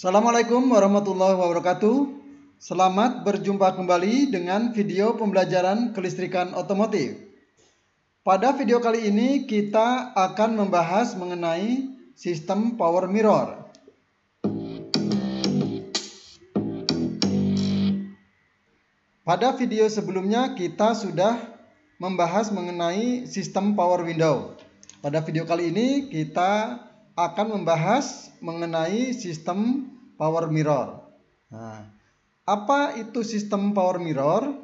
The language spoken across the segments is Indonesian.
Assalamualaikum warahmatullahi wabarakatuh. Selamat berjumpa kembali dengan video pembelajaran kelistrikan otomotif. Pada video kali ini kita akan membahas mengenai sistem power mirror. Pada video sebelumnya kita sudah membahas mengenai sistem power window. Pada video kali ini kita akan membahas mengenai sistem power mirror. Nah, apa itu sistem power mirror?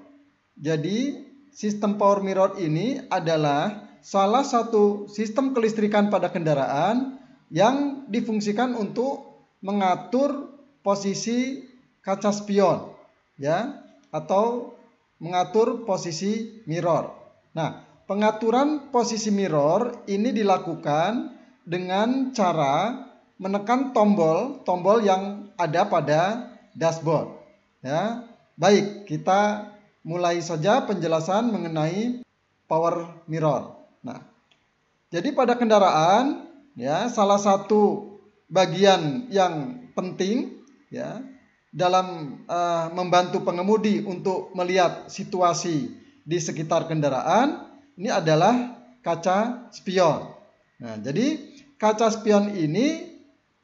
Jadi, sistem power mirror ini adalah salah satu sistem kelistrikan pada kendaraan yang difungsikan untuk mengatur posisi kaca spion, ya, atau mengatur posisi mirror. Nah, pengaturan posisi mirror ini dilakukan dengan cara menekan tombol yang ada pada dashboard. Ya, baik, kita mulai saja penjelasan mengenai power mirror. Nah, jadi pada kendaraan, ya, salah satu bagian yang penting, ya, dalam membantu pengemudi untuk melihat situasi di sekitar kendaraan ini adalah kaca spion. Nah, jadi kaca spion ini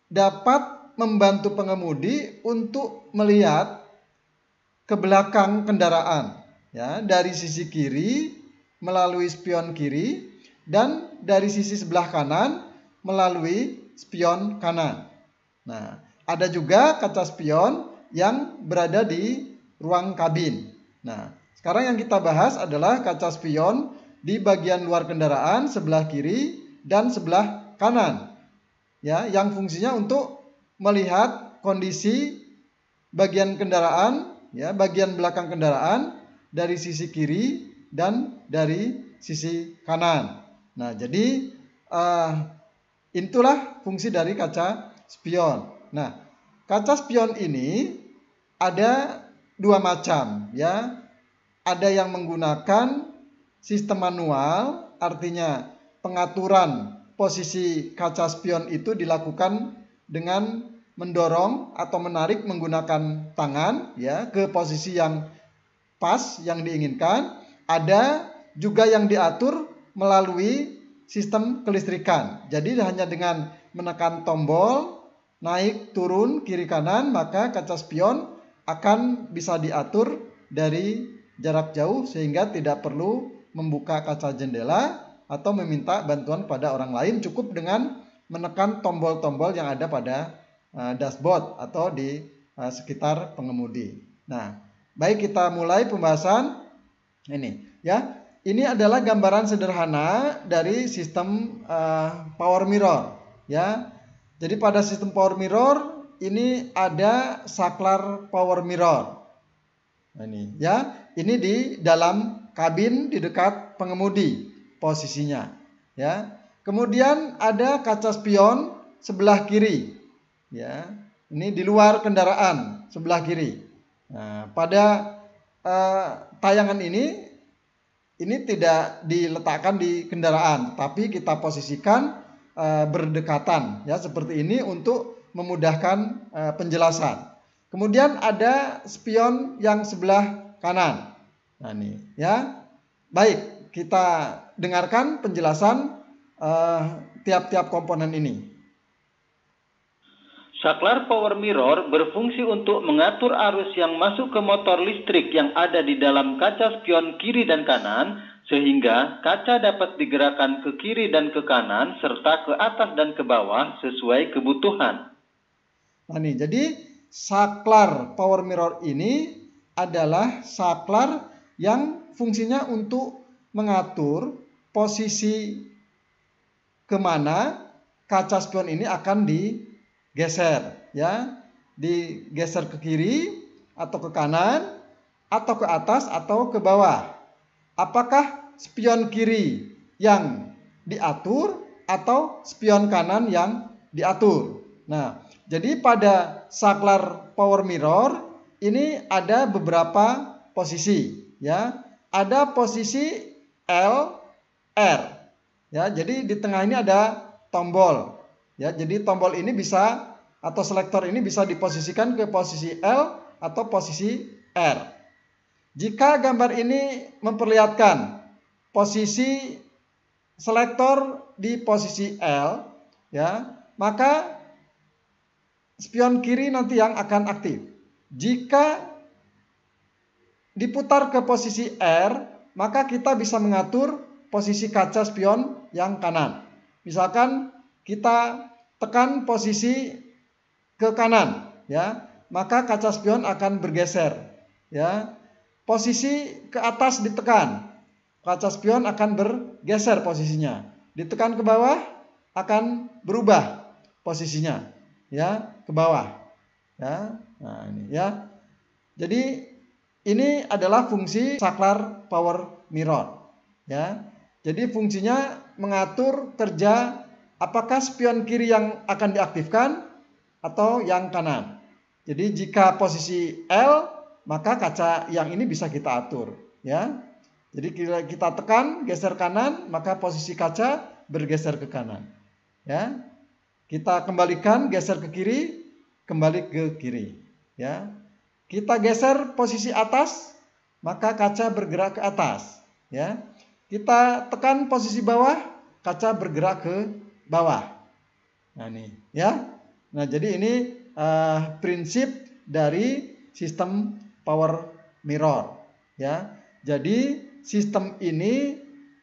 dapat membantu pengemudi untuk melihat ke belakang kendaraan, ya, dari sisi kiri melalui spion kiri dan dari sisi sebelah kanan melalui spion kanan. Nah, ada juga kaca spion yang berada di ruang kabin. Nah, sekarang yang kita bahas adalah kaca spion di bagian luar kendaraan sebelah kiri dan sebelah kanan, ya, yang fungsinya untuk melihat kondisi bagian kendaraan, ya, bagian belakang kendaraan dari sisi kiri dan dari sisi kanan. Nah, jadi itulah fungsi dari kaca spion. Nah, kaca spion ini ada dua macam, ya. Ada yang menggunakan sistem manual, artinya pengaturan posisi kaca spion itu dilakukan dengan mendorong atau menarik menggunakan tangan, ya, ke posisi yang pas yang diinginkan. Ada juga yang diatur melalui sistem kelistrikan. Jadi hanya dengan menekan tombol naik turun kiri kanan maka kaca spion akan bisa diatur dari jarak jauh sehingga tidak perlu membuka kaca jendela atau meminta bantuan pada orang lain, cukup dengan menekan tombol-tombol yang ada pada dashboard atau di sekitar pengemudi. Nah, baik, kita mulai pembahasan ini, ya. Ini adalah gambaran sederhana dari sistem power mirror, ya. Jadi pada sistem power mirror ini ada saklar power mirror. Nah, ini, ya. Ini di dalam kabin di dekat pengemudi posisinya, ya. Kemudian ada kaca spion sebelah kiri, ya. Ini di luar kendaraan sebelah kiri. Nah, pada tayangan ini tidak diletakkan di kendaraan, tapi kita posisikan berdekatan, ya, seperti ini untuk memudahkan penjelasan. Kemudian ada spion yang sebelah kanan. Nah, ini, ya. Baik, kita dengarkan penjelasan tiap-tiap komponen ini. Saklar power mirror berfungsi untuk mengatur arus yang masuk ke motor listrik yang ada di dalam kaca spion kiri dan kanan, sehingga kaca dapat digerakkan ke kiri dan ke kanan serta ke atas dan ke bawah sesuai kebutuhan. Nah, ini, jadi saklar power mirror ini adalah saklar yang fungsinya untuk mengatur posisi kemana kaca spion ini akan digeser, ya, digeser ke kiri atau ke kanan atau ke atas atau ke bawah. Apakah spion kiri yang diatur atau spion kanan yang diatur? Nah, jadi pada saklar power mirror ini ada beberapa posisi, ya. Ada posisi L, R, ya. Jadi di tengah ini ada tombol, ya. Jadi tombol ini bisa atau selektor ini bisa diposisikan ke posisi L atau posisi R. Jika gambar ini memperlihatkan posisi selektor di posisi L, ya, maka spion kiri nanti yang akan aktif. Jika diputar ke posisi R, maka kita bisa mengatur posisi kaca spion yang kanan. Misalkan kita tekan posisi ke kanan, ya, maka kaca spion akan bergeser, ya. Posisi ke atas ditekan, kaca spion akan bergeser posisinya. Ditekan ke bawah akan berubah posisinya, ya, ke bawah, ya. Nah, ini ya. Jadi ini adalah fungsi saklar power mirror, ya. Jadi fungsinya mengatur kerja apakah spion kiri yang akan diaktifkan atau yang kanan. Jadi jika posisi L, maka kaca yang ini bisa kita atur, ya. Jadi kita tekan, geser kanan, maka posisi kaca bergeser ke kanan, ya. Kita kembalikan, geser ke kiri, kembali ke kiri, ya. Kita geser posisi atas, maka kaca bergerak ke atas, ya. Kita tekan posisi bawah, kaca bergerak ke bawah. Nah, ini, ya. Nah, jadi ini prinsip dari sistem power mirror, ya. Jadi sistem ini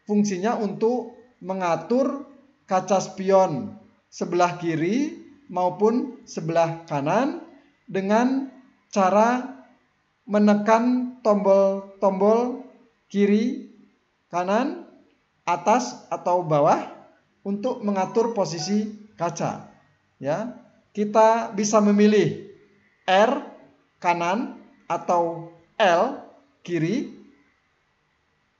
fungsinya untuk mengatur kaca spion sebelah kiri maupun sebelah kanan dengan cara menekan tombol-tombol kiri, kanan, atas atau bawah untuk mengatur posisi kaca, ya. Kita bisa memilih R kanan atau L kiri,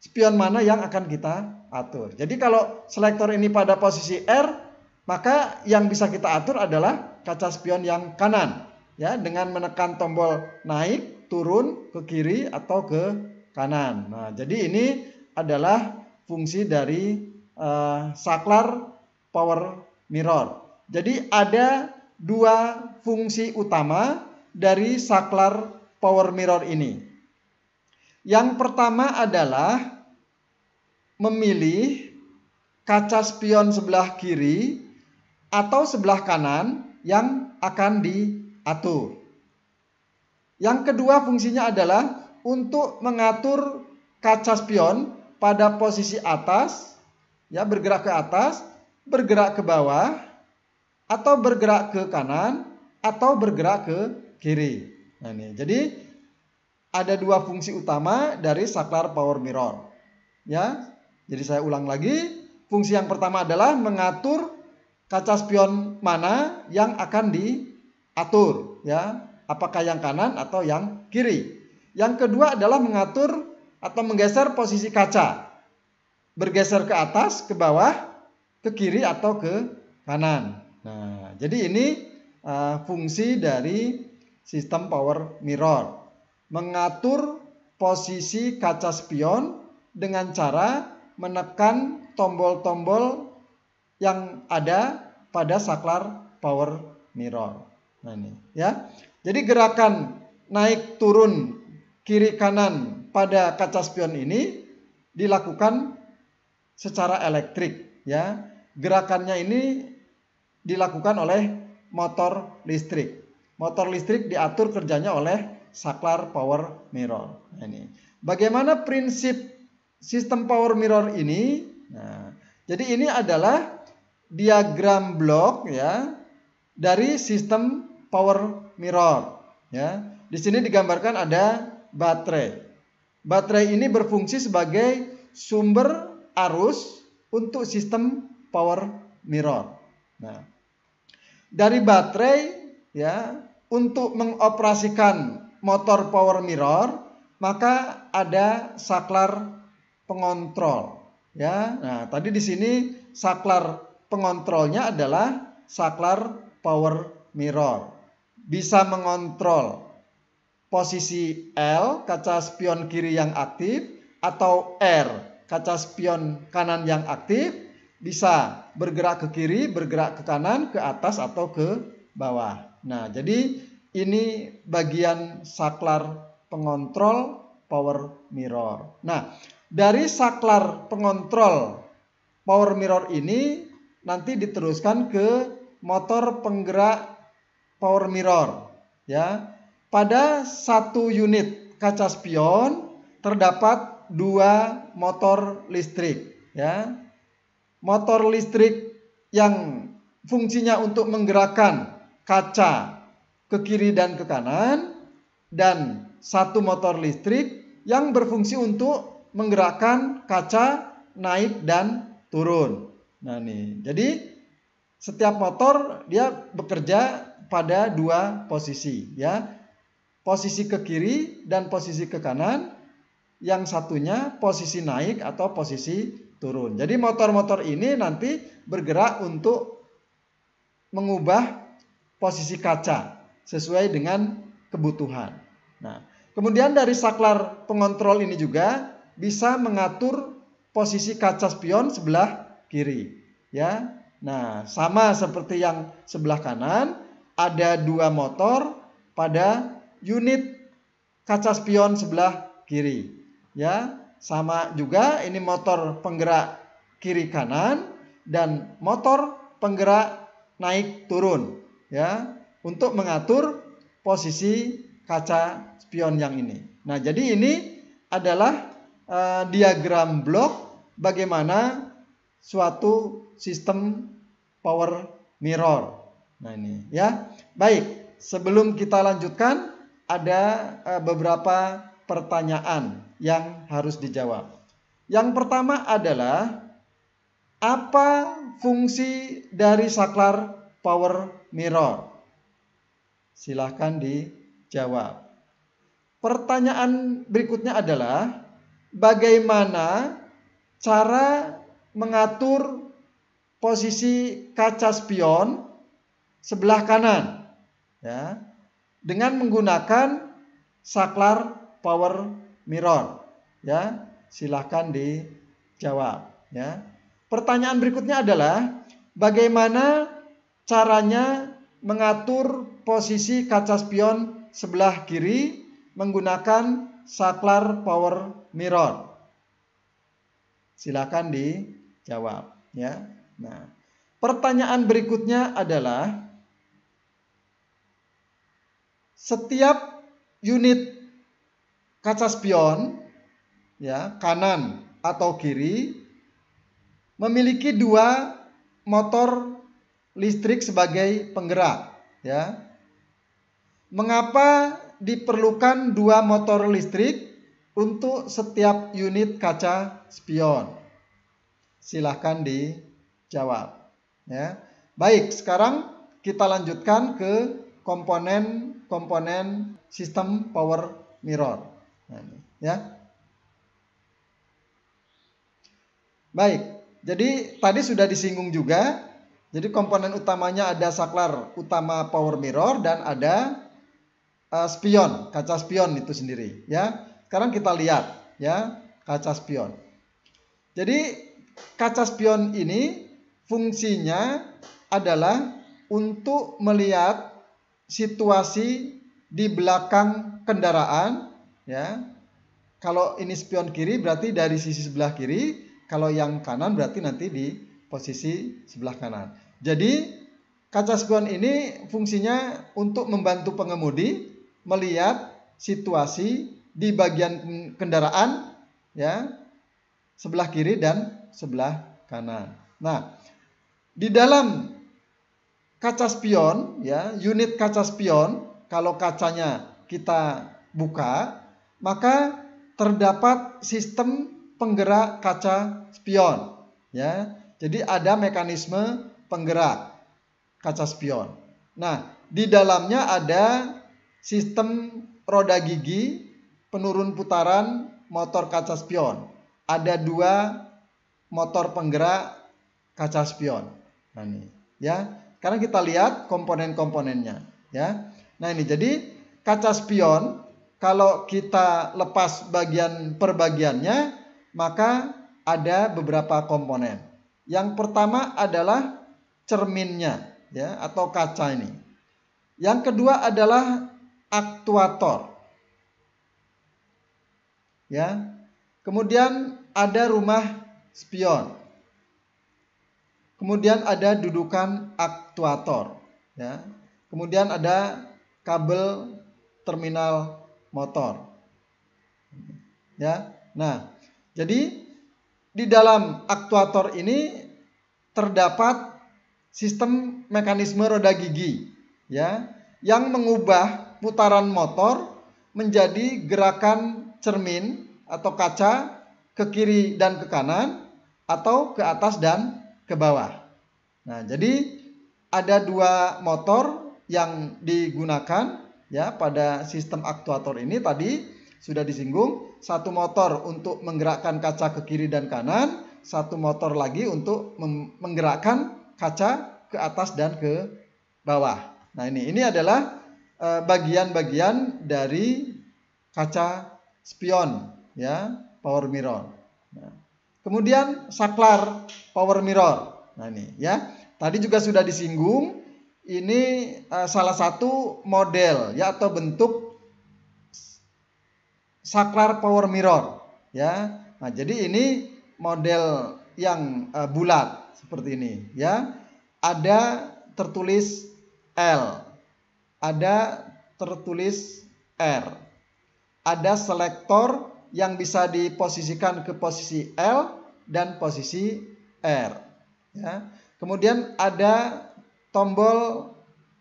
spion mana yang akan kita atur. Jadi kalau selektor ini pada posisi R, maka yang bisa kita atur adalah kaca spion yang kanan, ya, dengan menekan tombol naik, turun ke kiri atau ke kanan. Nah, jadi ini adalah fungsi dari saklar power mirror. Jadi ada dua fungsi utama dari saklar power mirror ini. Yang pertama adalah memilih kaca spion sebelah kiri atau sebelah kanan yang akan diatur. Yang kedua fungsinya adalah untuk mengatur kaca spion pada posisi atas, ya, bergerak ke atas, bergerak ke bawah, atau bergerak ke kanan, atau bergerak ke kiri. Nah, ini. Jadi ada dua fungsi utama dari saklar power mirror, ya. Jadi saya ulang lagi, fungsi yang pertama adalah mengatur kaca spion mana yang akan diatur, ya, apakah yang kanan atau yang kiri. Yang kedua adalah mengatur atau menggeser posisi kaca, bergeser ke atas, ke bawah, ke kiri atau ke kanan. Nah, jadi ini fungsi dari sistem power mirror, mengatur posisi kaca spion dengan cara menekan tombol-tombol yang ada pada saklar power mirror. Nah, ini, ya. Jadi gerakan naik turun kiri kanan pada kaca spion ini dilakukan secara elektrik, ya. Gerakannya ini dilakukan oleh motor listrik. Motor listrik diatur kerjanya oleh saklar power mirror. Nah, ini. Bagaimana prinsip sistem power mirror ini? Nah, jadi ini adalah diagram blok, ya, dari sistem power mirror, ya. Di sini digambarkan ada baterai. Baterai ini berfungsi sebagai sumber arus untuk sistem power mirror. Nah, dari baterai, ya, untuk mengoperasikan motor power mirror, maka ada saklar pengontrol, ya. Nah, tadi di sini saklar pengontrolnya adalah saklar power mirror. Bisa mengontrol posisi L, kaca spion kiri yang aktif, atau R, kaca spion kanan yang aktif, bisa bergerak ke kiri, bergerak ke kanan, ke atas, atau ke bawah. Nah, jadi ini bagian saklar pengontrol power mirror. Nah, dari saklar pengontrol power mirror ini nanti diteruskan ke motor penggerak power mirror, ya. Pada satu unit kaca spion terdapat 2 motor listrik, ya. Motor listrik yang fungsinya untuk menggerakkan kaca ke kiri dan ke kanan, dan satu motor listrik yang berfungsi untuk menggerakkan kaca naik dan turun. Nah, nih. Jadi setiap motor dia bekerja pada 2 posisi, ya. Posisi ke kiri dan posisi ke kanan. Yang satunya posisi naik atau posisi turun. Jadi motor-motor ini nanti bergerak untuk mengubah posisi kaca sesuai dengan kebutuhan. Nah, kemudian dari saklar pengontrol ini juga bisa mengatur posisi kaca spion sebelah kiri, ya. Nah, sama seperti yang sebelah kanan, ada 2 motor pada unit kaca spion sebelah kiri. Ya, sama juga ini motor penggerak kiri kanan dan motor penggerak naik turun, ya, untuk mengatur posisi kaca spion yang ini. Nah, jadi ini adalah diagram blok bagaimana suatu sistem power mirror. Nah, ini ya. Baik, sebelum kita lanjutkan ada beberapa pertanyaan yang harus dijawab. Yang pertama adalah, apa fungsi dari saklar power mirror? Silahkan dijawab. Pertanyaan berikutnya adalah, bagaimana cara mengatur posisi kaca spion sebelah kanan, ya, dengan menggunakan saklar power mirror, ya. Silahkan dijawab, ya. Pertanyaan berikutnya adalah, bagaimana caranya mengatur posisi kaca spion sebelah kiri menggunakan saklar power mirror? Silahkan dijawab, ya. Nah, pertanyaan berikutnya adalah, setiap unit kaca spion, ya, kanan atau kiri memiliki 2 motor listrik sebagai penggerak, ya. Mengapa diperlukan 2 motor listrik untuk setiap unit kaca spion? Silahkan dijawab, ya. Baik, sekarang kita lanjutkan ke komponen-komponen sistem power mirror. Nah, ini, ya. Baik, jadi tadi sudah disinggung juga. Jadi komponen utamanya ada saklar utama power mirror dan ada spion, kaca spion itu sendiri, ya. Sekarang kita lihat, ya, kaca spion. Jadi kaca spion ini fungsinya adalah untuk melihat situasi di belakang kendaraan, ya. Kalau ini spion kiri berarti dari sisi sebelah kiri, kalau yang kanan berarti nanti di posisi sebelah kanan. Jadi kaca spion ini fungsinya untuk membantu pengemudi melihat situasi di bagian kendaraan, ya, sebelah kiri dan sebelah kanan. Nah, di dalam kaca spion, ya, unit kaca spion, kalau kacanya kita buka, maka terdapat sistem penggerak kaca spion, ya. Jadi ada mekanisme penggerak kaca spion. Nah, di dalamnya ada sistem roda gigi penurun putaran motor kaca spion. Ada 2 motor penggerak kaca spion. Nah, ini, ya. Sekarang kita lihat komponen-komponennya, ya. Nah, ini jadi kaca spion kalau kita lepas bagian per bagiannya, maka ada beberapa komponen. Yang pertama adalah cerminnya, ya, atau kaca ini. Yang kedua adalah aktuator. Ya. Kemudian ada rumah spion. Kemudian ada dudukan aktuator. Ya. Kemudian ada kabel terminal motor. Ya. Nah, jadi di dalam aktuator ini terdapat sistem mekanisme roda gigi, ya, yang mengubah putaran motor menjadi gerakan cermin atau kaca ke kiri dan ke kanan atau ke atas dan ke bawah. Nah, jadi ada dua motor yang digunakan ya pada sistem aktuator ini tadi sudah disinggung, satu motor untuk menggerakkan kaca ke kiri dan kanan, satu motor lagi untuk menggerakkan kaca ke atas dan ke bawah. Nah, ini adalah bagian-bagian dari kaca spion ya, power mirror. Nah, kemudian saklar power mirror. Nah, ini ya. Tadi juga sudah disinggung, ini salah satu model ya atau bentuk saklar power mirror ya. Nah, jadi ini model yang bulat seperti ini ya. Ada tertulis L, ada tertulis R. Ada selektor yang bisa diposisikan ke posisi L dan posisi R ya. Kemudian ada tombol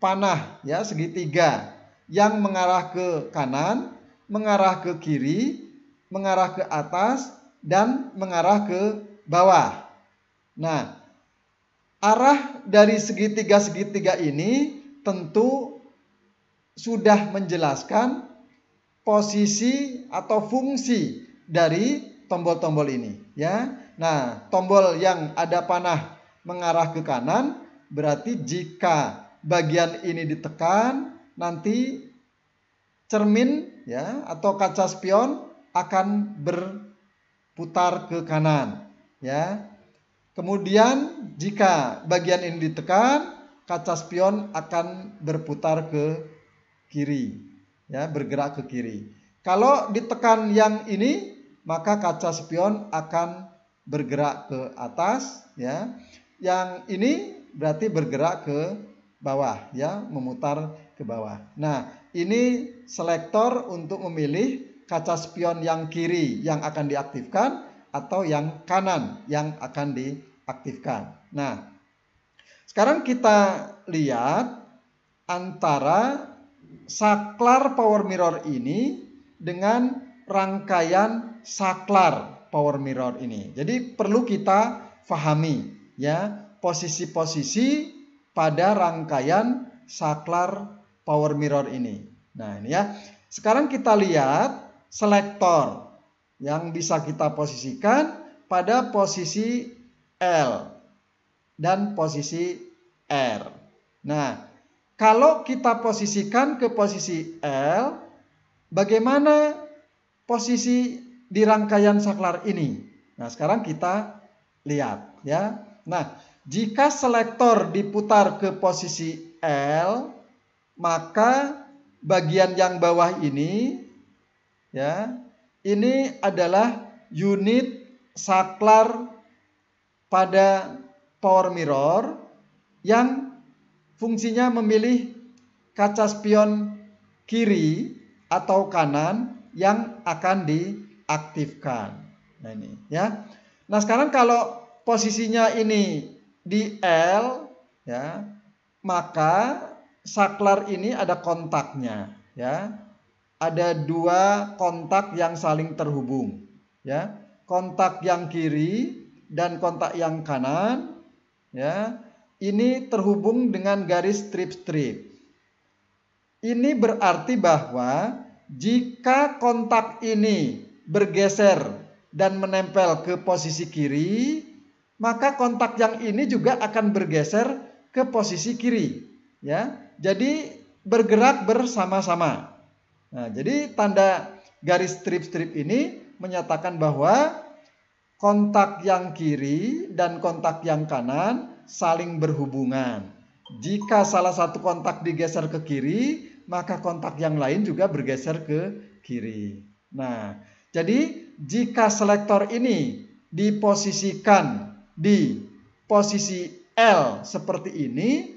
panah ya segitiga yang mengarah ke kanan, mengarah ke kiri, mengarah ke atas, dan mengarah ke bawah. Nah, arah dari segitiga-segitiga ini tentu sudah menjelaskan posisi atau fungsi dari tombol-tombol ini ya. Nah, tombol yang ada panah mengarah ke kanan berarti jika bagian ini ditekan nanti cermin ya atau kaca spion akan berputar ke kanan ya. Kemudian jika bagian ini ditekan, kaca spion akan berputar ke kiri ya, bergerak ke kiri. Kalau ditekan yang ini, maka kaca spion akan bergerak ke atas ya. Yang ini berarti bergerak ke bawah ya, memutar ke bawah. Nah, ini selektor untuk memilih kaca spion yang kiri yang akan diaktifkan atau yang kanan yang akan diaktifkan. Nah, sekarang kita lihat antara saklar power mirror ini dengan rangkaian saklar power mirror ini. Jadi perlu kita pahami ya posisi-posisi pada rangkaian saklar power mirror ini. Nah, ini ya. Sekarang kita lihat selektor yang bisa kita posisikan pada posisi L dan posisi R. Nah, kalau kita posisikan ke posisi L, bagaimana posisi di rangkaian saklar ini? Nah, sekarang kita lihat ya. Nah, jika selektor diputar ke posisi L, maka bagian yang bawah ini ya, ini adalah unit saklar pada power mirror yang fungsinya memilih kaca spion kiri atau kanan yang akan diaktifkan. Nah, ini ya. Nah, sekarang kalau posisinya ini di L ya, maka saklar ini ada kontaknya ya. Ada dua kontak yang saling terhubung ya. Kontak yang kiri dan kontak yang kanan ya. Ini terhubung dengan garis strip-strip. Ini berarti bahwa jika kontak ini bergeser dan menempel ke posisi kiri, maka kontak yang ini juga akan bergeser ke posisi kiri ya. Jadi bergerak bersama-sama. Nah, jadi tanda garis strip-strip ini menyatakan bahwa kontak yang kiri dan kontak yang kanan saling berhubungan. jika salah satu kontak digeser ke kiri, maka kontak yang lain juga bergeser ke kiri. Nah, jadi jika selektor ini diposisikan di posisi L seperti ini,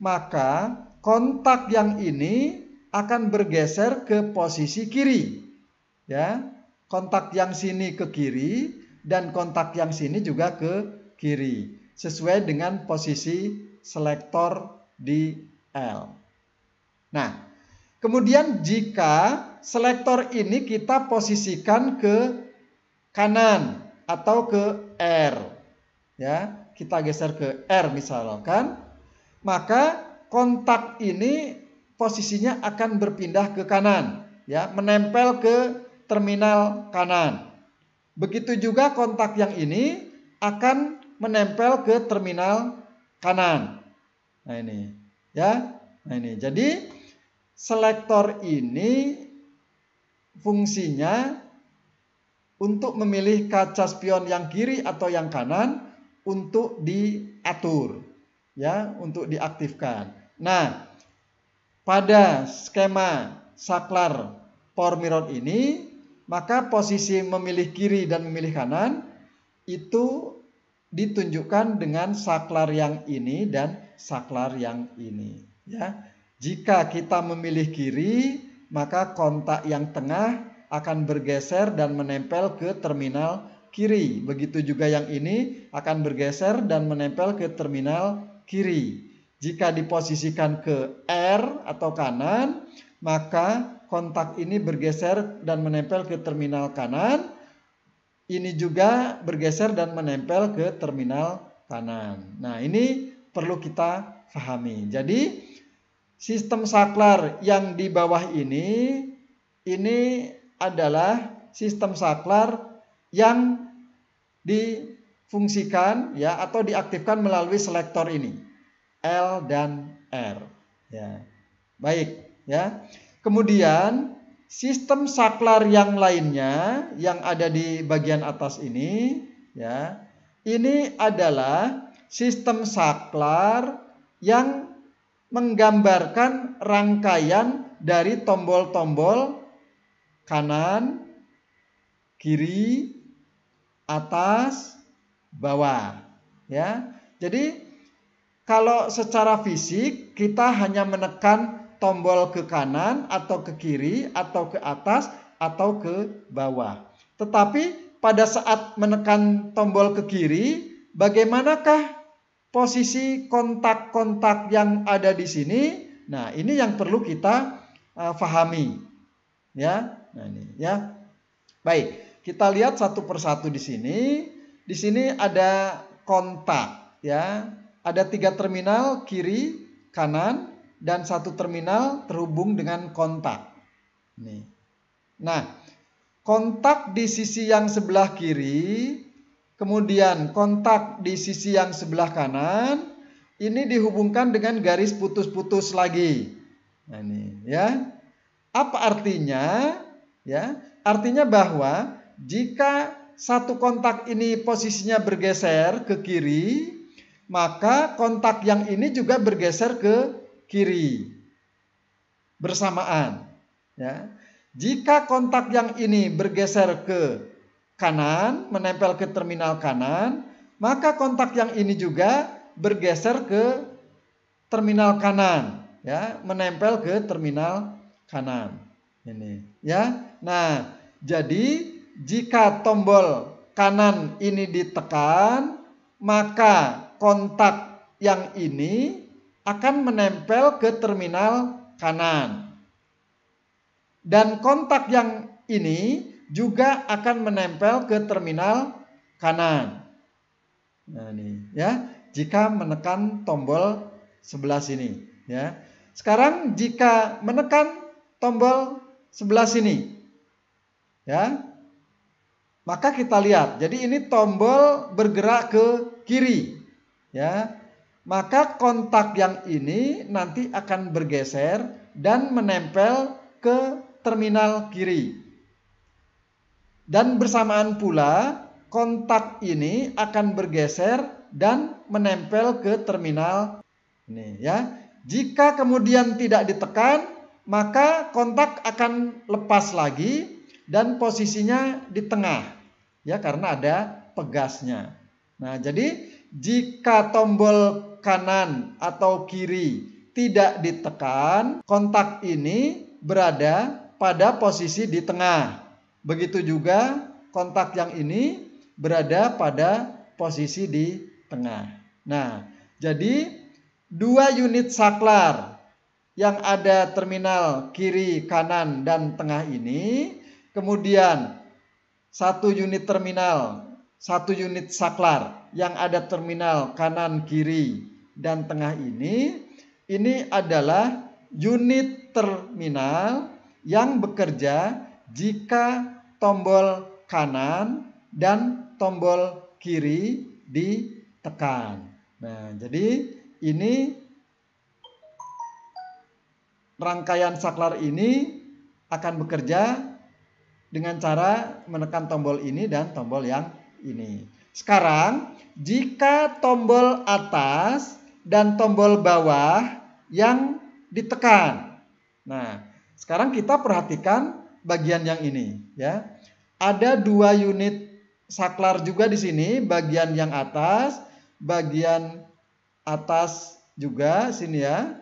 maka kontak yang ini akan bergeser ke posisi kiri. Ya, kontak yang sini ke kiri dan kontak yang sini juga ke kiri, sesuai dengan posisi selektor di L. Nah, kemudian jika selektor ini kita posisikan ke kanan atau ke R, ya, kita geser ke R misalkan, maka kontak ini posisinya akan berpindah ke kanan, ya, menempel ke terminal kanan. Begitu juga kontak yang ini akan menempel ke terminal kanan. Nah ini, ya. Nah ini. Jadi selektor ini fungsinya untuk memilih kaca spion yang kiri atau yang kanan untuk diatur, ya, untuk diaktifkan. Nah, pada skema saklar power mirror ini, maka posisi memilih kiri dan memilih kanan itu ditunjukkan dengan saklar yang ini dan saklar yang ini, ya. Jika kita memilih kiri, maka kontak yang tengah akan bergeser dan menempel ke terminal kiri. Begitu juga yang ini akan bergeser dan menempel ke terminal kiri. Jika diposisikan ke R atau kanan, maka kontak ini bergeser dan menempel ke terminal kanan. Ini juga bergeser dan menempel ke terminal kanan. Nah, ini perlu kita pahami. Jadi, sistem saklar yang di bawah ini adalah sistem saklar yang difungsikan, ya, atau diaktifkan melalui selektor ini, L dan R, ya. Baik, ya. Kemudian sistem saklar yang lainnya yang ada di bagian atas ini, ya. Ini adalah sistem saklar yang menggambarkan rangkaian dari tombol-tombol kanan, kiri, atas, bawah, ya. Jadi kalau secara fisik kita hanya menekan tombol ke kanan atau ke kiri atau ke atas atau ke bawah. Tetapi pada saat menekan tombol ke kiri, bagaimanakah posisi kontak-kontak yang ada di sini? Nah, ini yang perlu kita pahami, ya. Nah, ini, ya. Baik, kita lihat satu persatu di sini. Di sini ada kontak, ya. Ada 3 terminal kiri, kanan, dan 1 terminal terhubung dengan kontak. Nih. Nah, kontak di sisi yang sebelah kiri, kemudian kontak di sisi yang sebelah kanan, ini dihubungkan dengan garis putus-putus lagi. Nah, ini, ya. Apa artinya? Ya, artinya bahwa jika satu kontak ini posisinya bergeser ke kiri, maka kontak yang ini juga bergeser ke kiri bersamaan, ya. Jika kontak yang ini bergeser ke kanan, menempel ke terminal kanan, maka kontak yang ini juga bergeser ke terminal kanan, ya, menempel ke terminal kanan. Ini, ya. Nah, jadi jika tombol kanan ini ditekan, maka kontak yang ini akan menempel ke terminal kanan. Dan kontak yang ini juga akan menempel ke terminal kanan. Nah, ini, ya. Jika menekan tombol sebelah sini, ya. Sekarang jika menekan tombol sebelah sini, ya, maka kita lihat. Jadi ini tombol bergerak ke kiri, ya. Maka kontak yang ini nanti akan bergeser dan menempel ke terminal kiri. Dan bersamaan pula kontak ini akan bergeser dan menempel ke terminal Ini ya. Jika kemudian tidak ditekan, maka kontak akan lepas lagi dan posisinya di tengah. Ya, karena ada pegasnya. Nah, jadi jika tombol kanan atau kiri tidak ditekan, kontak ini berada pada posisi di tengah. Begitu juga kontak yang ini berada pada posisi di tengah. Nah, jadi 2 unit saklar yang ada terminal kiri, kanan, dan tengah ini, kemudian 1 unit terminal, 1 unit saklar yang ada terminal kanan, kiri, dan tengah ini adalah unit terminal yang bekerja jika tombol kanan dan tombol kiri ditekan. Nah, jadi ini rangkaian saklar ini akan bekerja dengan cara menekan tombol ini dan tombol yang ini. Sekarang, jika tombol atas dan tombol bawah yang ditekan. Nah, sekarang kita perhatikan bagian yang ini ya. Ada 2 unit saklar juga di sini, bagian yang atas, bagian atas juga sini ya.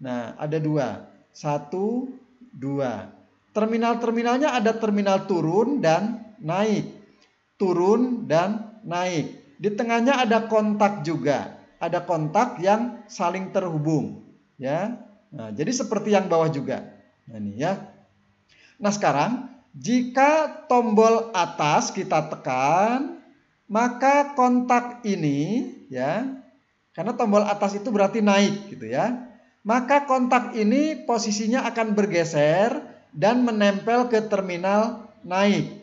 Nah, ada 2. 1, 2. Terminal-terminalnya ada terminal turun dan naik. Turun dan naik. Di tengahnya ada kontak juga. Ada kontak yang saling terhubung, ya. Nah, jadi seperti yang bawah juga. Nah, ini ya. Nah, sekarang jika tombol atas kita tekan, maka kontak ini ya, karena tombol atas itu berarti naik gitu ya. Maka kontak ini posisinya akan bergeser dan menempel ke terminal naik.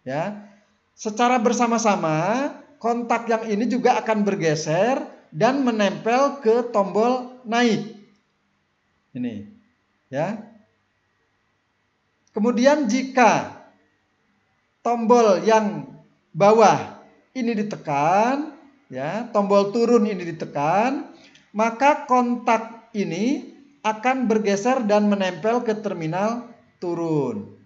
Ya. Secara bersama-sama kontak yang ini juga akan bergeser dan menempel ke tombol naik. Ini, ya. Kemudian jika tombol yang bawah ini ditekan, ya, tombol turun ini ditekan, maka kontak ini akan bergeser dan menempel ke terminal turun.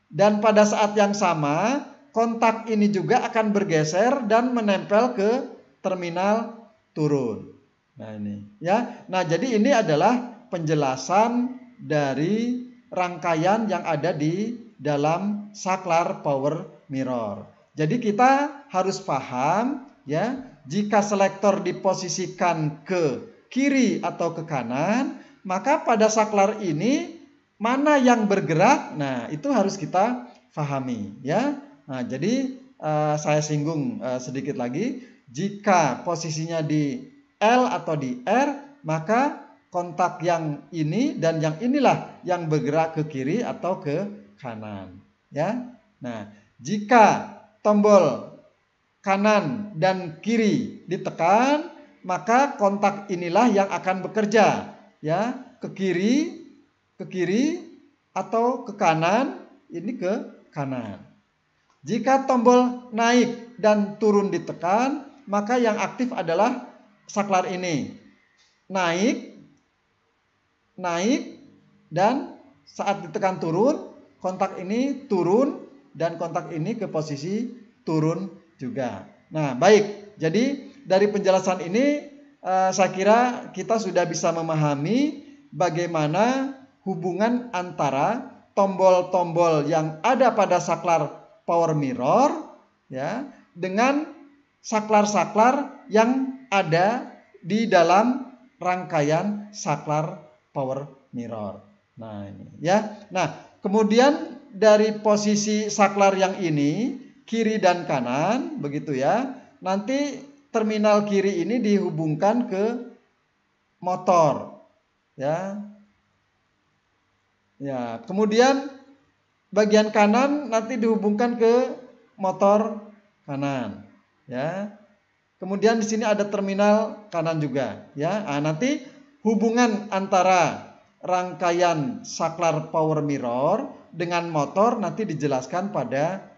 Dan pada saat yang sama, kontak ini juga akan bergeser dan menempel ke terminal turun. Nah, ini ya. Nah, jadi ini adalah penjelasan dari rangkaian yang ada di dalam saklar power mirror. Jadi kita harus paham ya, jika selektor diposisikan ke kiri atau ke kanan, maka pada saklar ini mana yang bergerak? Nah, itu harus kita pahami ya. Nah, jadi saya singgung sedikit lagi. Jika posisinya di L atau di R, maka kontak yang ini dan yang inilah yang bergerak ke kiri atau ke kanan, ya. Nah, jika tombol kanan dan kiri ditekan, maka kontak inilah yang akan bekerja, ya, ke kiri atau ke kanan, ini ke kanan. Jika tombol naik dan turun ditekan, maka yang aktif adalah saklar ini. Naik, dan saat ditekan turun, kontak ini turun dan kontak ini ke posisi turun juga. Nah, baik. Jadi dari penjelasan ini saya kira kita sudah bisa memahami bagaimana hubungan antara tombol-tombol yang ada pada saklar power mirror ya dengan saklar-saklar yang ada di dalam rangkaian saklar power mirror. Nah, ini ya. Nah, kemudian dari posisi saklar yang ini kiri dan kanan begitu ya. Nanti terminal kiri ini dihubungkan ke motor ya. Ya, kemudian bagian kanan nanti dihubungkan ke motor kanan, ya. Kemudian di sini ada terminal kanan juga, ya. Nah, nanti hubungan antara rangkaian saklar power mirror dengan motor nanti dijelaskan pada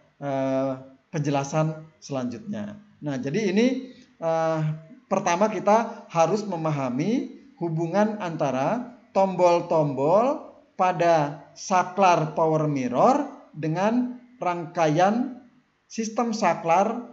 penjelasan selanjutnya. Nah, jadi ini pertama kita harus memahami hubungan antara tombol-tombol pada saklar power mirror dengan rangkaian sistem saklar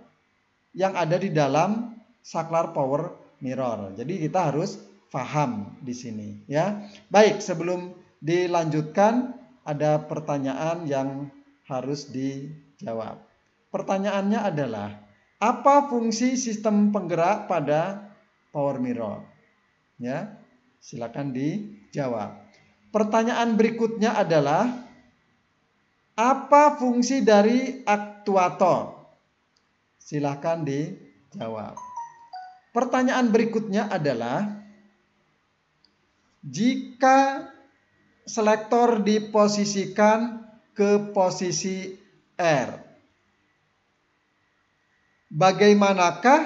yang ada di dalam saklar power mirror. Jadi kita harus paham di sini ya. Baik, sebelum dilanjutkan ada pertanyaan yang harus dijawab. Pertanyaannya adalah, apa fungsi sistem penggerak pada power mirror? Ya, silakan dijawab. Pertanyaan berikutnya adalah, apa fungsi dari aktuator? Silakan dijawab. Pertanyaan berikutnya adalah, jika selektor diposisikan ke posisi R, bagaimanakah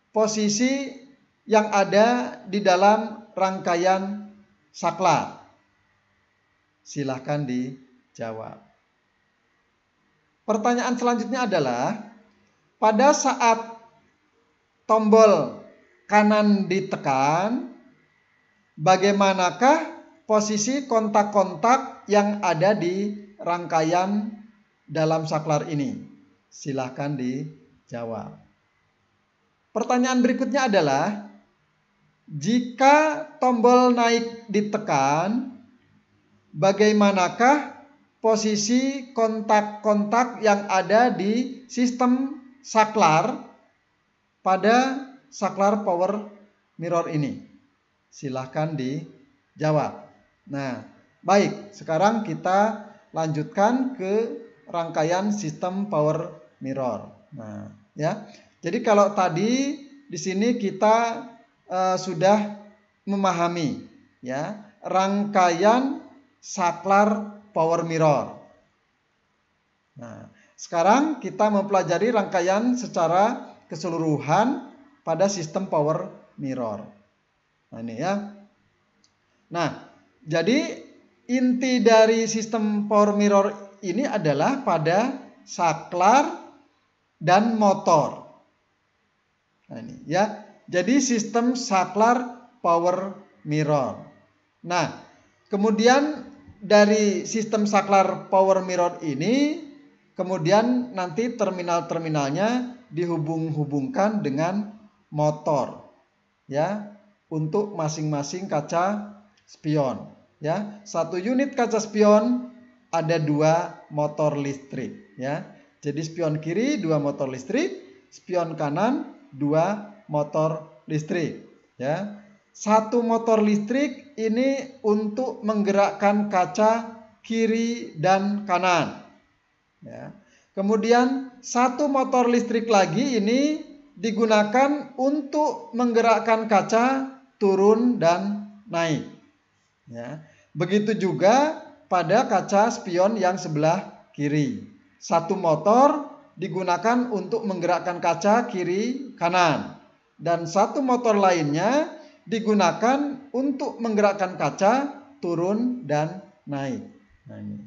posisi yang ada di dalam rangkaian saklar? Silahkan dijawab. Pertanyaan selanjutnya adalah, pada saat tombol kanan ditekan, bagaimanakah posisi kontak-kontak yang ada di rangkaian dalam saklar ini? Silahkan dijawab. Pertanyaan berikutnya adalah, jika tombol naik ditekan, bagaimanakah posisi kontak-kontak yang ada di sistem saklar pada saklar power mirror ini? Silahkan dijawab. Nah, baik, sekarang kita lanjutkan ke rangkaian sistem power mirror. Nah, ya. Jadi kalau tadi di sini kita sudah memahami ya rangkaian saklar power mirror. Nah, sekarang kita mempelajari rangkaian secara keseluruhan pada sistem power mirror. Nah, ini ya. Nah, jadi inti dari sistem power mirror ini adalah pada saklar dan motor. Nah, ini ya. Jadi sistem saklar power mirror. Nah, kemudian dari sistem saklar power mirror ini, kemudian nanti terminal-terminalnya dihubung-hubungkan dengan motor. Ya, untuk masing-masing kaca spion. Ya, satu unit kaca spion ada 2 motor listrik. Ya, jadi spion kiri 2 motor listrik, spion kanan 2 motor listrik. Ya, satu motor listrik ini untuk menggerakkan kaca kiri dan kanan. Ya, kemudian satu motor listrik lagi ini digunakan untuk menggerakkan kaca turun dan naik. Ya, begitu juga pada kaca spion yang sebelah kiri. Satu motor digunakan untuk menggerakkan kaca kiri kanan. Dan satu motor lainnya digunakan untuk menggerakkan kaca turun dan naik. Nah, ini.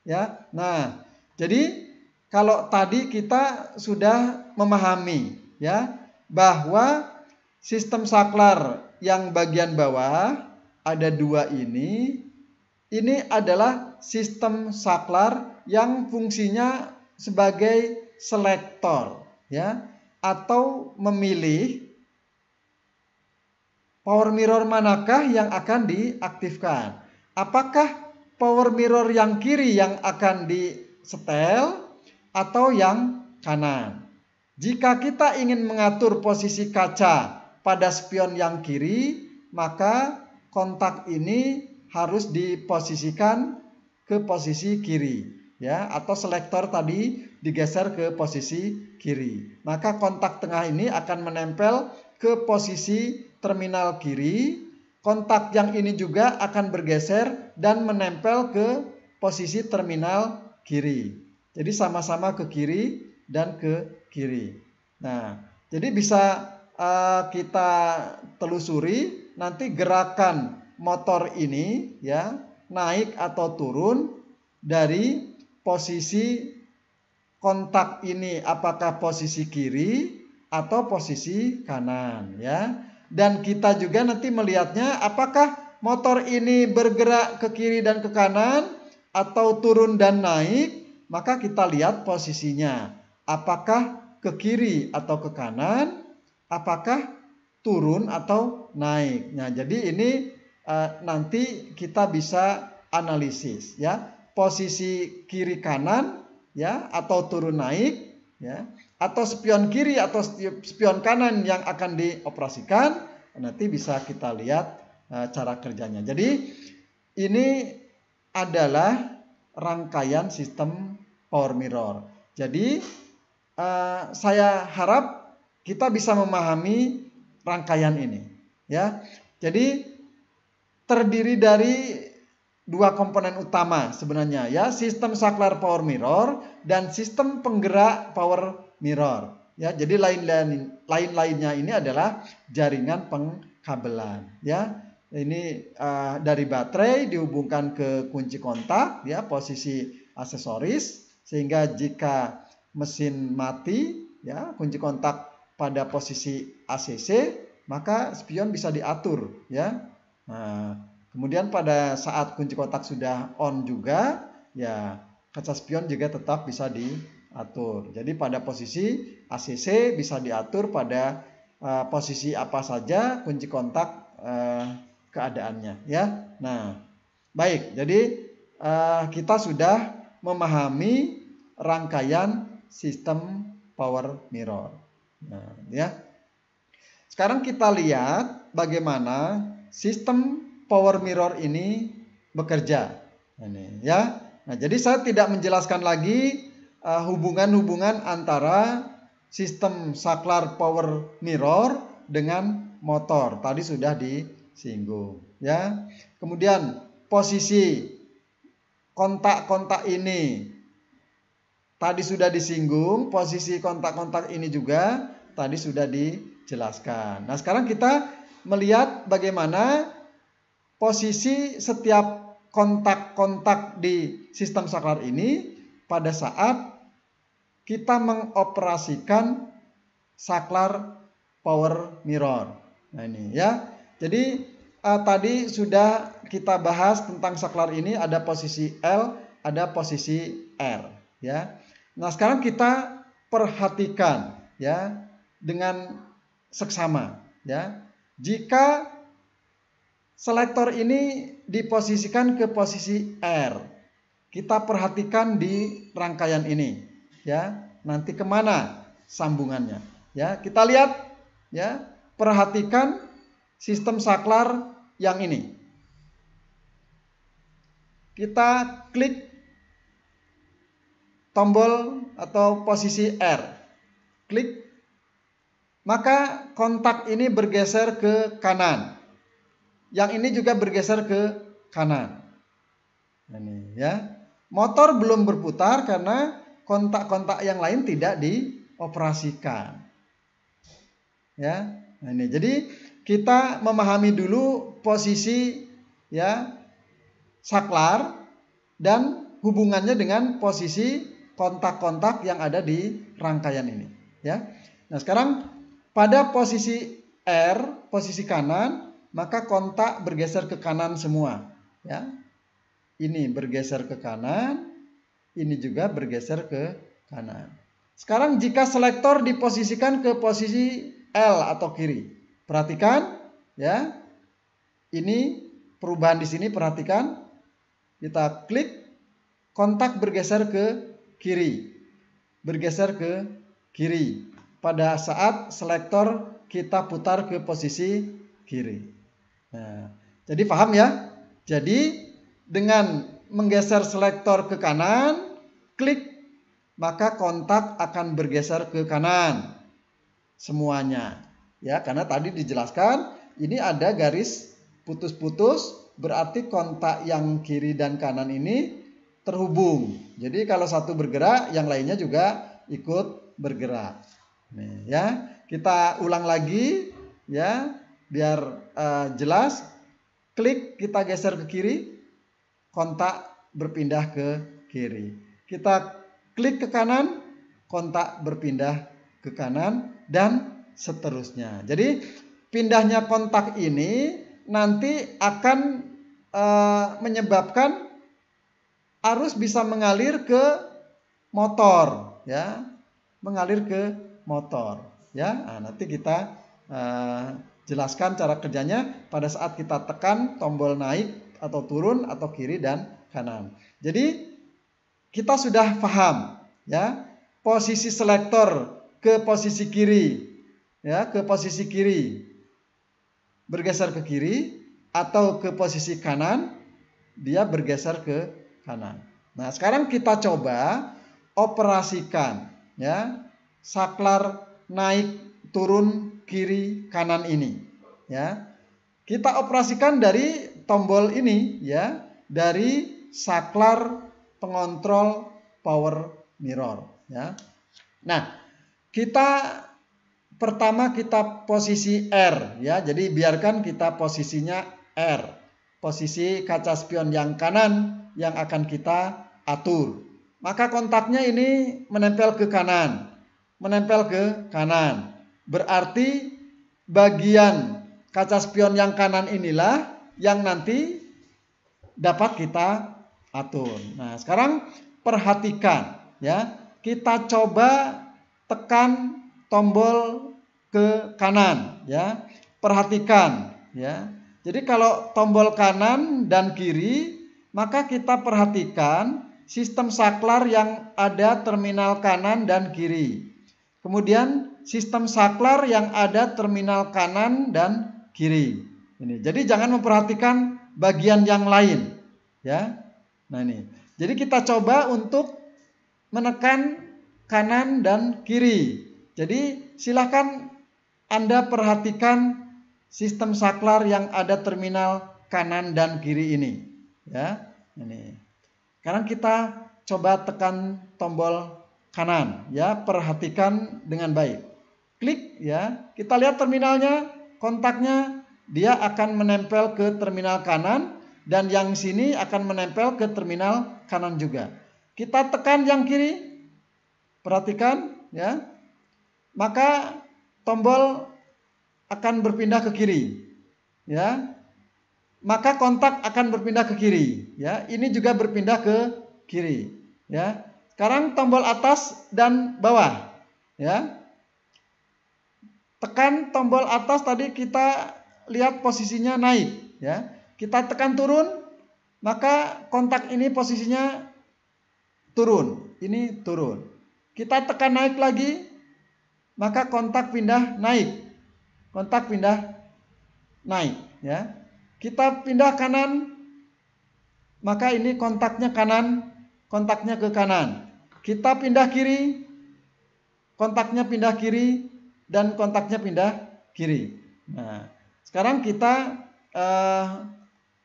Ya. Nah, jadi kalau tadi kita sudah memahami ya bahwa sistem saklar yang bagian bawah ada 2 ini adalah sistem saklar yang fungsinya sebagai selektor ya, atau memilih power mirror manakah yang akan diaktifkan. Apakah power mirror yang kiri yang akan disetel atau yang kanan? Jika kita ingin mengatur posisi kaca pada spion yang kiri, maka kontak ini harus diposisikan ke posisi kiri. Ya, atau selektor tadi digeser ke posisi kiri. Maka kontak tengah ini akan menempel ke posisi terminal kiri. Kontak yang ini juga akan bergeser dan menempel ke posisi terminal kiri. Jadi sama-sama ke kiri dan ke kiri. Nah, jadi bisa kita telusuri nanti gerakan motor ini ya, naik atau turun dari posisi kontak ini, apakah posisi kiri atau posisi kanan, ya. Dan kita juga nanti melihatnya apakah motor ini bergerak ke kiri dan ke kanan atau turun dan naik, maka kita lihat posisinya. Apakah ke kiri atau ke kanan, apakah turun atau naik. Nah, jadi ini nanti kita bisa analisis, ya. Posisi kiri kanan, ya, atau turun naik, ya, atau spion kiri atau spion kanan yang akan dioperasikan, nanti bisa kita lihat cara kerjanya. Jadi ini adalah rangkaian sistem power mirror. Jadi saya harap kita bisa memahami rangkaian ini, ya. Jadi terdiri dari dua komponen utama sebenarnya, ya, sistem saklar power mirror dan sistem penggerak power mirror, ya. Jadi lain-lainnya ini adalah jaringan pengkabelan, ya. Ini dari baterai dihubungkan ke kunci kontak, ya, posisi aksesoris, sehingga jika mesin mati, ya, kunci kontak pada posisi ACC, maka spion bisa diatur, ya. Nah, kemudian pada saat kunci kontak sudah on juga, ya, kaca spion juga tetap bisa diatur. Jadi pada posisi ACC bisa diatur pada posisi apa saja kunci kontak keadaannya, ya. Nah, baik. Jadi kita sudah memahami rangkaian sistem power mirror. Nah, ya. Sekarang kita lihat bagaimana sistem power mirror ini bekerja. Ini, ya. Nah, jadi saya tidak menjelaskan lagi hubungan-hubungan antara sistem saklar power mirror dengan motor. Tadi sudah disinggung, ya. Kemudian posisi kontak-kontak ini tadi sudah disinggung, posisi kontak-kontak ini juga tadi sudah dijelaskan. Nah, sekarang kita melihat bagaimana posisi setiap kontak-kontak di sistem saklar ini pada saat kita mengoperasikan saklar power mirror. Nah, ini, ya. Jadi tadi sudah kita bahas tentang saklar ini, ada posisi L, ada posisi R, ya. Nah, sekarang kita perhatikan, ya, dengan seksama, ya. Jika selektor ini diposisikan ke posisi R, kita perhatikan di rangkaian ini, ya. Nanti kemana sambungannya, ya. Kita lihat, ya, perhatikan sistem saklar yang ini. Kita klik tombol atau posisi R, klik, maka kontak ini bergeser ke kanan. Yang ini juga bergeser ke kanan. Ini, ya. Motor belum berputar karena kontak-kontak yang lain tidak dioperasikan. Ya. Nah, ini. Jadi kita memahami dulu posisi, ya, saklar dan hubungannya dengan posisi kontak-kontak yang ada di rangkaian ini, ya. Nah, sekarang pada posisi R, posisi kanan, maka kontak bergeser ke kanan semua, ya. Ini bergeser ke kanan, ini juga bergeser ke kanan. Sekarang jika selektor diposisikan ke posisi L atau kiri, perhatikan, ya. Ini perubahan di sini, perhatikan. Kita klik, kontak bergeser ke kiri, bergeser ke kiri pada saat selektor kita putar ke posisi kiri. Nah, jadi paham, ya? Jadi dengan menggeser selektor ke kanan, klik, maka kontak akan bergeser ke kanan semuanya, ya. Karena tadi dijelaskan ini ada garis putus-putus, berarti kontak yang kiri dan kanan ini terhubung. Jadi kalau satu bergerak, yang lainnya juga ikut bergerak. Nih, ya. Kita ulang lagi, ya, biar jelas. Klik, kita geser ke kiri, kontak berpindah ke kiri. Kita klik ke kanan, kontak berpindah ke kanan, dan seterusnya. Jadi pindahnya kontak ini nanti akan menyebabkan arus bisa mengalir ke motor, ya, mengalir ke motor, ya. Nah, nanti kita jelaskan cara kerjanya pada saat kita tekan tombol naik atau turun atau kiri dan kanan. Jadi kita sudah paham, ya, posisi selektor ke posisi kiri, ya, ke posisi kiri bergeser ke kiri, atau ke posisi kanan dia bergeser ke kanan. Nah, sekarang kita coba operasikan, ya, saklar naik turun kiri kanan ini, ya. Kita operasikan dari tombol ini, ya, dari saklar pengontrol power mirror, ya. Nah, pertama kita posisi R, ya. Jadi biarkan kita posisinya R. Posisi kaca spion yang kanan yang akan kita atur. Maka kontaknya ini menempel ke kanan. Menempel ke kanan. Berarti bagian kaca spion yang kanan inilah yang nanti dapat kita atur. Nah, sekarang perhatikan, ya. Kita coba tekan tombol ke kanan, ya. Perhatikan, ya. Jadi kalau tombol kanan dan kiri, maka kita perhatikan sistem saklar yang ada terminal kanan dan kiri. Kemudian sistem saklar yang ada terminal kanan dan kiri. Ini. Jadi jangan memperhatikan bagian yang lain, ya. Nah, ini. Jadi kita coba untuk menekan kanan dan kiri. Jadi silakan Anda perhatikan sistem saklar yang ada terminal kanan dan kiri ini, ya. Ini. Sekarang kita coba tekan tombol kanan, ya. Perhatikan dengan baik. Klik, ya. Kita lihat terminalnya, kontaknya dia akan menempel ke terminal kanan, dan yang sini akan menempel ke terminal kanan juga. Kita tekan yang kiri, perhatikan, ya. Maka tombol akan berpindah ke kiri, ya. Maka kontak akan berpindah ke kiri, ya. Ini juga berpindah ke kiri, ya. Sekarang tombol atas dan bawah, ya. Tekan tombol atas, tadi kita lihat posisinya naik, ya. Kita tekan turun, maka kontak ini posisinya turun, ini turun. Kita tekan naik lagi, maka kontak pindah naik. Kontak pindah naik, ya. Kita pindah kanan, maka ini kontaknya kanan, kontaknya ke kanan. Kita pindah kiri, kontaknya pindah kiri, dan kontaknya pindah kiri. Nah, sekarang kita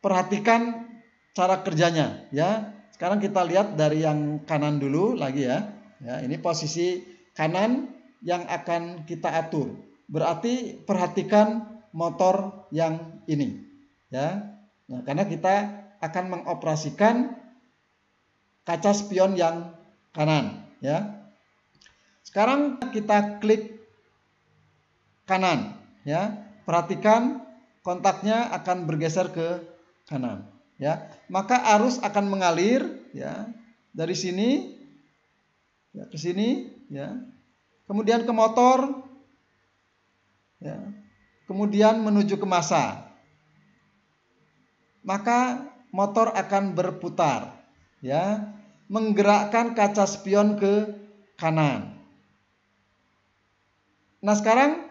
perhatikan cara kerjanya, ya. Sekarang kita lihat dari yang kanan dulu lagi, ya. Ya, ini posisi kanan yang akan kita atur. Berarti perhatikan motor yang ini, ya. Nah, karena kita akan mengoperasikan kaca spion yang kanan, ya. Sekarang kita klik kanan, ya. Perhatikan kontaknya akan bergeser ke kanan, ya. Maka arus akan mengalir, ya, dari sini, ya, ke sini, ya. Kemudian ke motor, ya. Kemudian menuju ke massa. Maka motor akan berputar, ya, menggerakkan kaca spion ke kanan. Nah, sekarang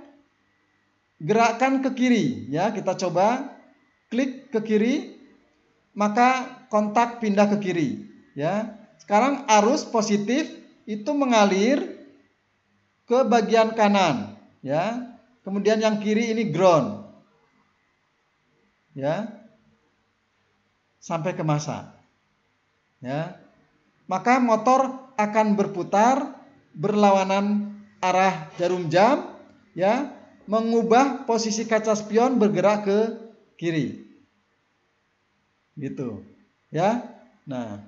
gerakkan ke kiri, ya. Kita coba klik ke kiri, maka kontak pindah ke kiri, ya. Sekarang arus positif itu mengalir ke bagian kanan, ya. Kemudian yang kiri ini ground, ya, sampai ke massa, ya. Maka motor akan berputar berlawanan arah jarum jam, ya, mengubah posisi kaca spion bergerak ke kiri. Gitu, ya. Nah,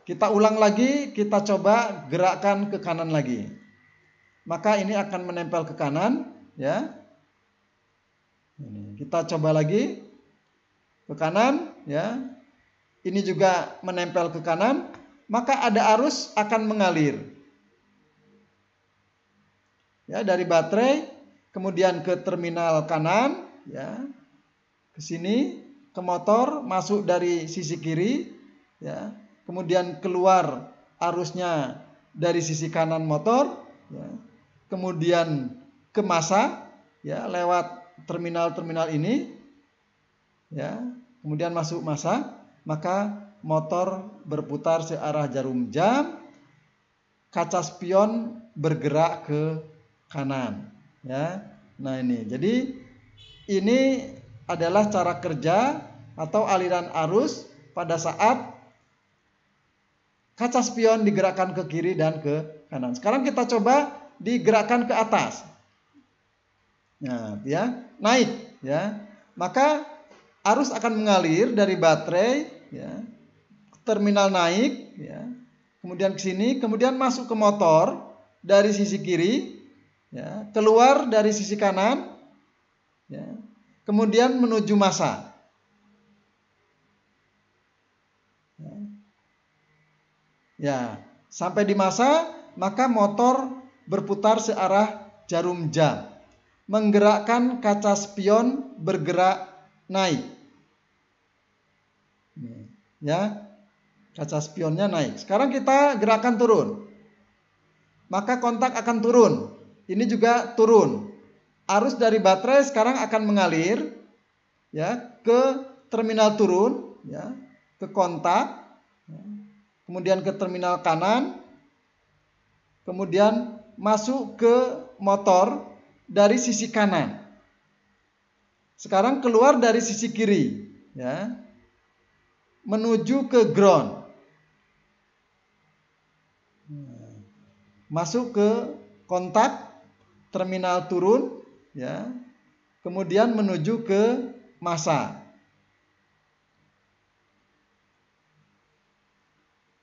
kita ulang lagi, kita coba gerakkan ke kanan lagi. maka ini akan menempel ke kanan, ya. Ini kita coba lagi ke kanan, ya. Ini juga menempel ke kanan, maka ada arus akan mengalir. Ya, dari baterai kemudian ke terminal kanan, ya. Ke sini ke motor, masuk dari sisi kiri, ya. Kemudian keluar arusnya dari sisi kanan motor, ya. Kemudian ke massa, ya, lewat terminal-terminal ini, ya. Kemudian masuk massa, maka motor berputar searah jarum jam, kaca spion bergerak ke kanan, ya. Nah, ini jadi ini adalah cara kerja atau aliran arus pada saat kaca spion digerakkan ke kiri dan ke kanan. Sekarang kita coba digerakkan ke atas. Nah, ya, naik, ya. Maka arus akan mengalir dari baterai, ya, terminal naik, ya. Kemudian ke sini, kemudian masuk ke motor dari sisi kiri, ya, keluar dari sisi kanan, ya. Kemudian menuju massa. Ya, sampai di massa, maka motor berputar searah jarum jam, menggerakkan kaca spion bergerak naik. Ya, kaca spionnya naik. Sekarang kita gerakan turun, maka kontak akan turun. Ini juga turun. Arus dari baterai sekarang akan mengalir, ya, ke terminal turun, ya, ke kontak, ya, kemudian ke terminal kanan, kemudian masuk ke motor dari sisi kanan. Sekarang keluar dari sisi kiri, ya, menuju ke ground. Masuk ke kontak terminal turun, ya. Kemudian menuju ke massa.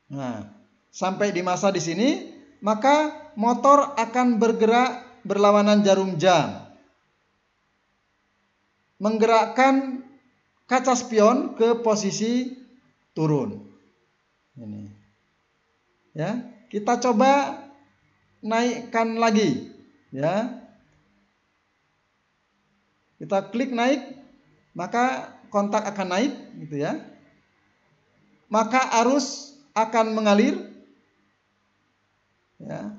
Nah, sampai di massa di sini, maka motor akan bergerak berlawanan jarum jam, menggerakkan kaca spion ke posisi turun. Ini, ya, kita coba naikkan lagi, ya. Kita klik naik, maka kontak akan naik, gitu ya. Maka arus akan mengalir, ya,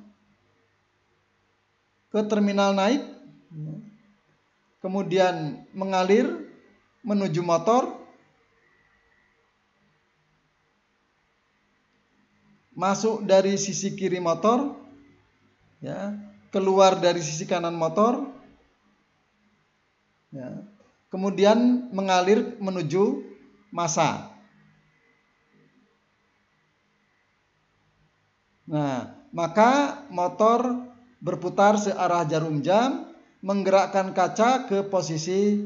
ke terminal naik, ya. Kemudian mengalir menuju motor, masuk dari sisi kiri motor, ya, keluar dari sisi kanan motor, ya, kemudian mengalir menuju massa. Nah, maka motor berputar searah jarum jam, menggerakkan kaca ke posisi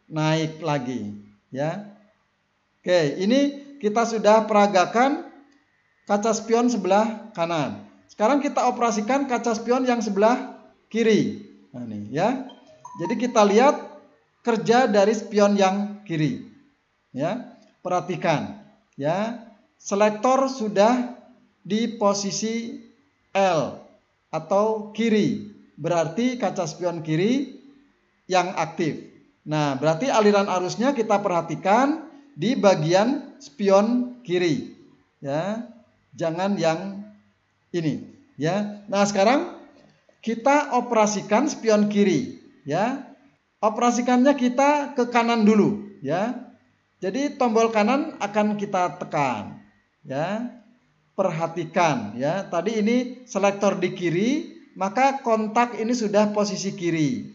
naik lagi, ya. Oke, ini kita sudah peragakan kaca spion sebelah kanan. Sekarang kita operasikan kaca spion yang sebelah kiri. Nah, ini, ya. Jadi kita lihat kerja dari spion yang kiri, ya. Perhatikan, ya. Selektor sudah di posisi L atau kiri, berarti kaca spion kiri yang aktif. Nah, berarti aliran arusnya kita perhatikan di bagian spion kiri, ya. Jangan yang ini, ya. Nah, sekarang kita operasikan spion kiri, ya. Operasikannya kita ke kanan dulu, ya. Jadi tombol kanan akan kita tekan, ya. Perhatikan, ya. Tadi ini selektor di kiri, maka kontak ini sudah posisi kiri.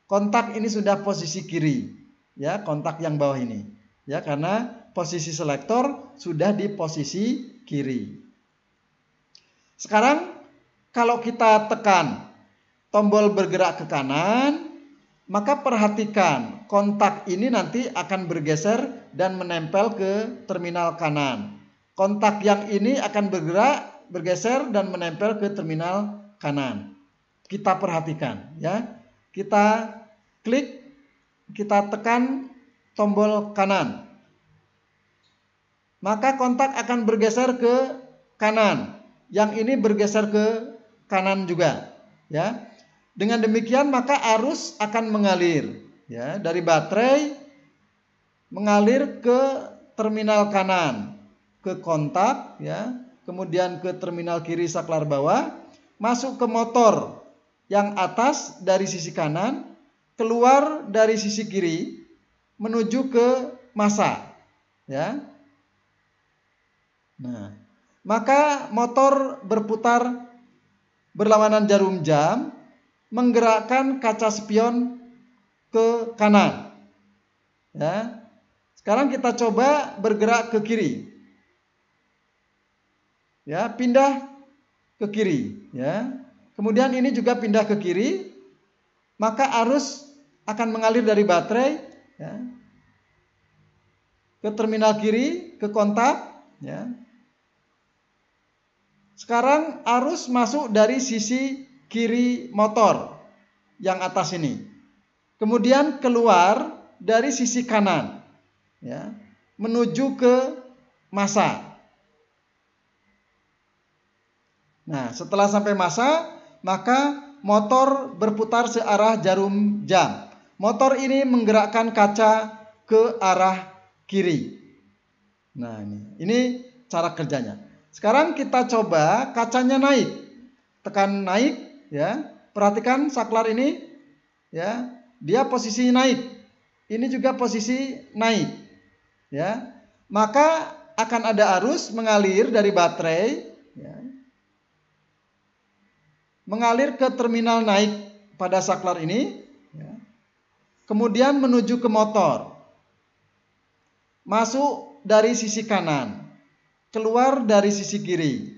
Kontak ini sudah posisi kiri, ya, kontak yang bawah ini, ya, karena posisi selektor sudah di posisi kiri. Sekarang kalau kita tekan tombol bergerak ke kanan, maka perhatikan kontak ini nanti akan bergeser dan menempel ke terminal kanan. Kontak yang ini akan bergerak, bergeser dan menempel ke terminal kanan. kita perhatikan ya. Kita klik, kita tekan tombol kanan. Maka kontak akan bergeser ke kanan. Yang ini bergeser ke kanan juga ya. Dengan demikian maka arus akan mengalir ya dari baterai mengalir ke terminal kanan, ke kontak ya, kemudian ke terminal kiri saklar bawah, masuk ke motor yang atas dari sisi kanan, keluar dari sisi kiri menuju ke massa ya. Nah, maka motor berputar berlawanan jarum jam menggerakkan kaca spion ke kanan ya. Sekarang kita coba bergerak ke kiri ya, pindah ke kiri ya. Kemudian ini juga pindah ke kiri, maka arus akan mengalir dari baterai ya, ke terminal kiri, ke kontak ya. Sekarang arus masuk dari sisi kiri motor yang atas ini, kemudian keluar dari sisi kanan ya, menuju ke massa. Nah, setelah sampai massa, maka motor berputar searah jarum jam. Motor ini menggerakkan kaca ke arah kiri. Nah, ini cara kerjanya. Sekarang kita coba kacanya naik. Tekan naik ya. Perhatikan saklar ini ya, dia posisi naik. Ini juga posisi naik. Ya. Maka akan ada arus mengalir dari baterai ya, mengalir ke terminal naik pada saklar ini ya, kemudian menuju ke motor, masuk dari sisi kanan, keluar dari sisi kiri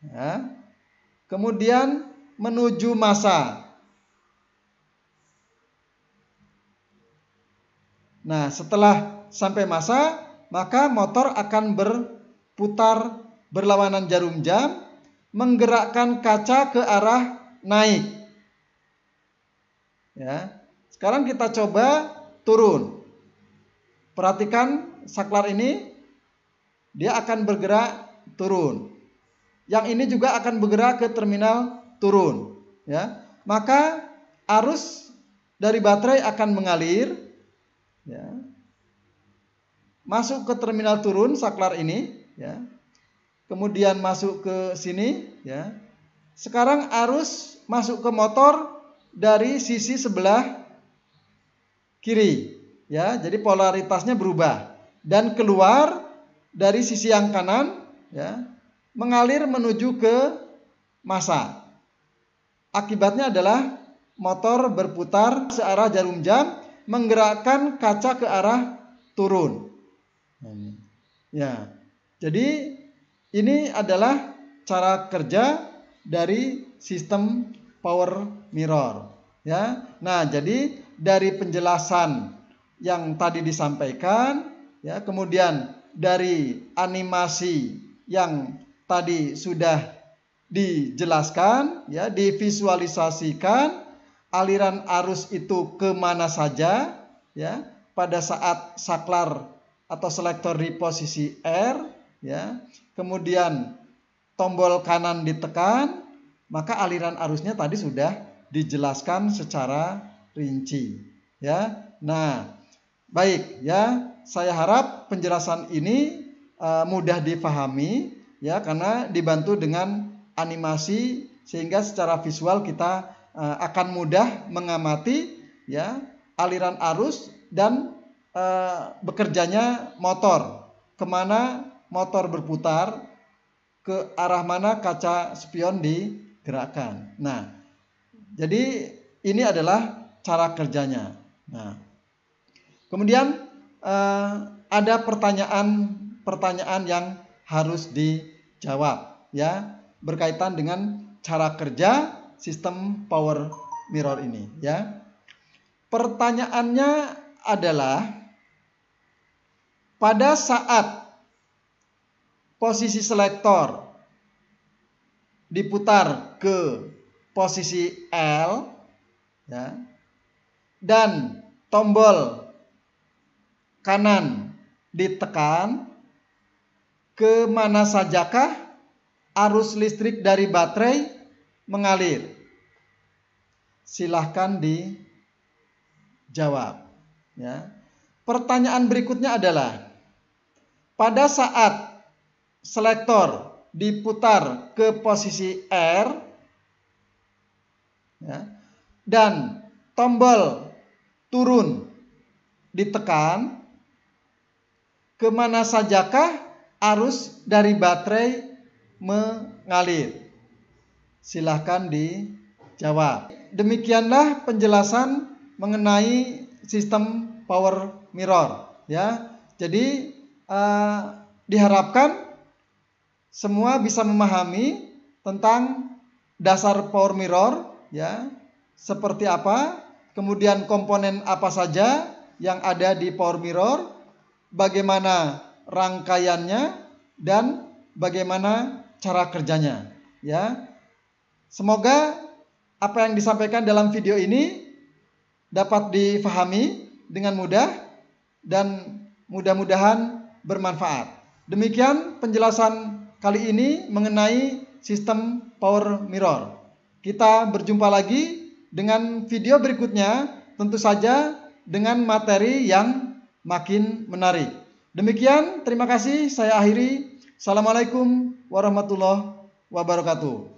ya, kemudian menuju massa. Nah, setelah sampai massa, maka motor akan berputar berlawanan jarum jam, menggerakkan kaca ke arah naik. Ya. Sekarang kita coba turun. Perhatikan saklar ini, dia akan bergerak turun. Yang ini juga akan bergerak ke terminal turun. Ya. Maka arus dari baterai akan mengalir ya, masuk ke terminal turun saklar ini ya, kemudian masuk ke sini ya. Sekarang arus masuk ke motor dari sisi sebelah kiri ya, jadi polaritasnya berubah, dan keluar dari sisi yang kanan ya, mengalir menuju ke massa. Akibatnya adalah motor berputar searah jarum jam, menggerakkan kaca ke arah turun. Ya, jadi ini adalah cara kerja dari sistem power mirror. Ya, nah jadi dari penjelasan yang tadi disampaikan, ya, kemudian dari animasi yang tadi sudah dijelaskan, ya, divisualisasikan aliran arus itu kemana saja, ya, pada saat saklar atau selektor di posisi R, ya, kemudian tombol kanan ditekan, maka aliran arusnya tadi sudah dijelaskan secara rinci, ya. Nah, baik, ya, saya harap penjelasan ini mudah difahami, ya, karena dibantu dengan animasi sehingga secara visual kita akan mudah mengamati, ya, aliran arus dan bekerjanya motor, kemana motor berputar, ke arah mana kaca spion digerakkan. Nah, jadi ini adalah cara kerjanya. Nah, kemudian ada pertanyaan yang harus dijawab, ya, berkaitan dengan cara kerja sistem power mirror ini, ya. Pertanyaannya adalah, pada saat posisi selektor diputar ke posisi L, ya, dan tombol kanan ditekan, kemana sajakah arus listrik dari baterai mengalir? Silahkan dijawab. Ya. Pertanyaan berikutnya adalah, pada saat selektor diputar ke posisi R, ya, dan tombol turun ditekan, kemana sajakah arus dari baterai mengalir? Silahkan dijawab. Demikianlah penjelasan mengenai sistem power mirror, ya. Jadi diharapkan semua bisa memahami tentang dasar power mirror, ya, seperti apa, kemudian komponen apa saja yang ada di power mirror, bagaimana rangkaiannya, dan bagaimana cara kerjanya, ya. Semoga apa yang disampaikan dalam video ini dapat difahami dengan mudah dan mudah-mudahan bermanfaat. Demikian penjelasan kali ini mengenai sistem power mirror. Kita berjumpa lagi dengan video berikutnya, tentu saja dengan materi yang makin menarik. Demikian, terima kasih, saya akhiri. Assalamualaikum warahmatullahi wabarakatuh.